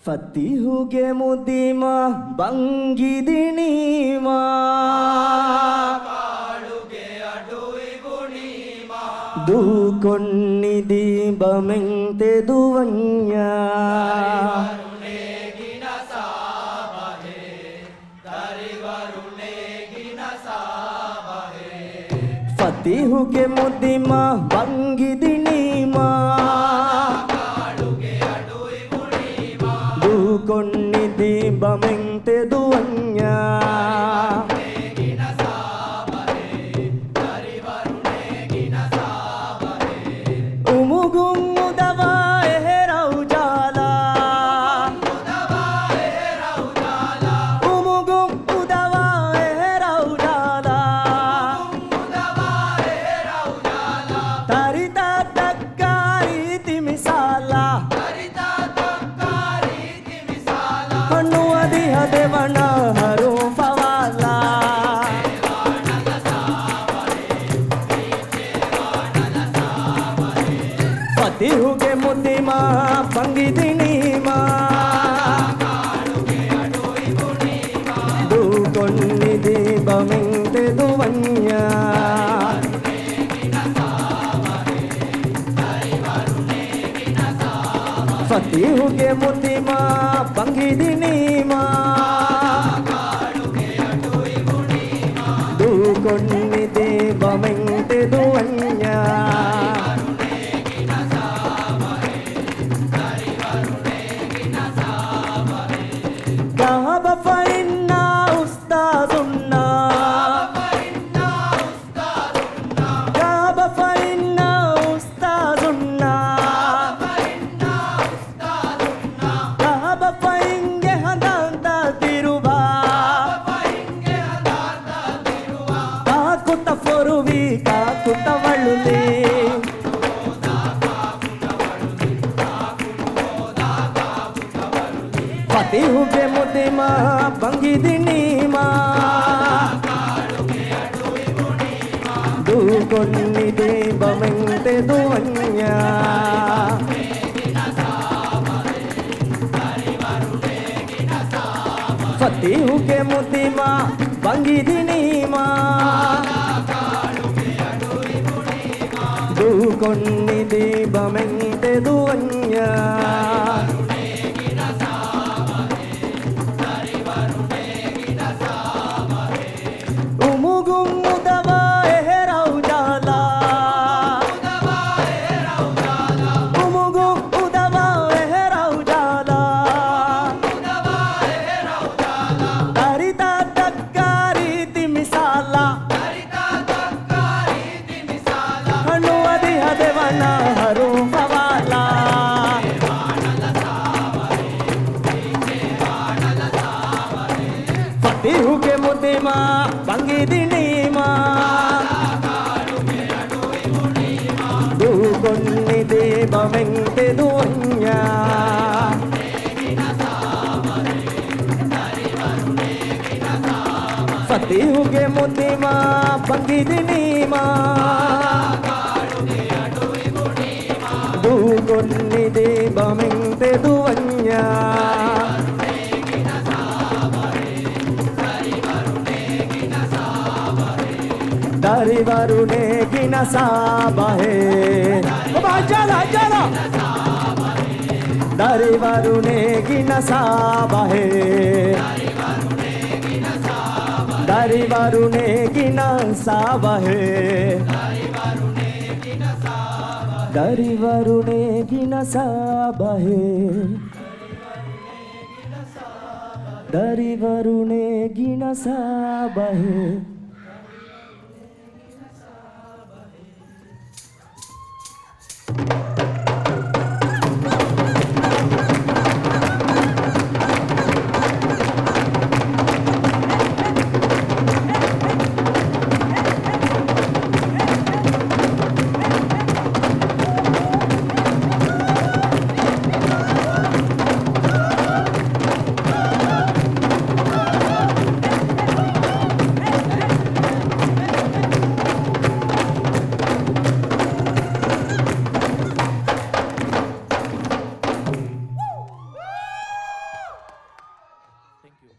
ಫತಿಹುಗೆ ಮುದಿಮ ಬಂಗಿದಿಣೀಮ ದೂಕೊನ್ನಿದಿ ಬಮೆಂತೆ ದುವನ್ಯ ಫತಿಹುಗೆ ಮುದಿಮ ಬಂಗಿದಿಣೀಮ ದೂಕೊನ್ನಿದಿ ಬಮೆಂತೆ ದುವನ್ಯ ದೇವನ ಹರು ಪವಾಲ ಫತಿಹುಗೆ ಮುದಿಮ ಬಂಗಿದಿಣೀಮ ದೂಕೊನ್ನಿದಿ ಬಮೆಂತೆ ದುವನ್ಯ ಫತಿಹುಗೆ ಮುದಿಮ ಬಂಗಿದಿಣೀಮ ದೂಕೊನ್ನಿದಿ ಬಮೆಂತೆ ದುವನ್ಯ ಗಾಬ ಫೈನ್ನ ಉಸ್ತಾದುನ್ನ ಗಾಬ ಫೈನ್ನ ಉಸ್ತಾದುನ್ನ ಗಾಬ ಫೈಂಗೆ ಹದಾಂತ ತಿರುವ ಕಾಕುತ ಫೊರುವಿ ಕಾಕುತ ವಳುಲಿ ಫತಿಹುಗೆ ಮುದಿಮ ಬಂಗಿದಿಣೀಮ ದೂಕೊನ್ನಿದಿ ಬಮೆಂತೆ ದುವನ್ಯ ಫತಿಹುಗೆ ಮುದಿಮ ಬಂಗಿದಿಣೀಮ ದೂಕೊನ್ನಿದಿ ಬಮೆಂತೆ ದುವನ್ಯ ಉಮುಗುಮ್ಮುದವ ಎಹರೌಜಾಲ ಉಮುಗುಂ ಉದವ ಎಹರೌಜಾಲ ದರಿತ ತಕ್ಕಾರಿ ತಿಮಿಸಾಲ ಹಣ್ಣು ಅದಿ ಹದೆವನ ಹರು ಪವಾಲ ಫತಿಹುಗೆ ಮುದಿಮ ಬಂಗಿದಿಣೀಮ ದೂಕೊನ್ನಿದಿ ಬಮೆಂತೆ ದುವನ್ಯ ಫತಿಹುಗೆ ಮುದಿಮ ಬಂಗಿದಿಣೀಮ ದೂಕೊನ್ನಿದಿ ಬಮೆಂತೆ ದುವನ್ಯ दारी वरुणे गिन साबहे चला चला दारी वरुणे गिन साबहे दारी वरुणे गिन साबहे दारी वरुणे गिन साबहे दारी वरुणे गिन साबहे ಥ್ಯಾಂಕ್ ಯು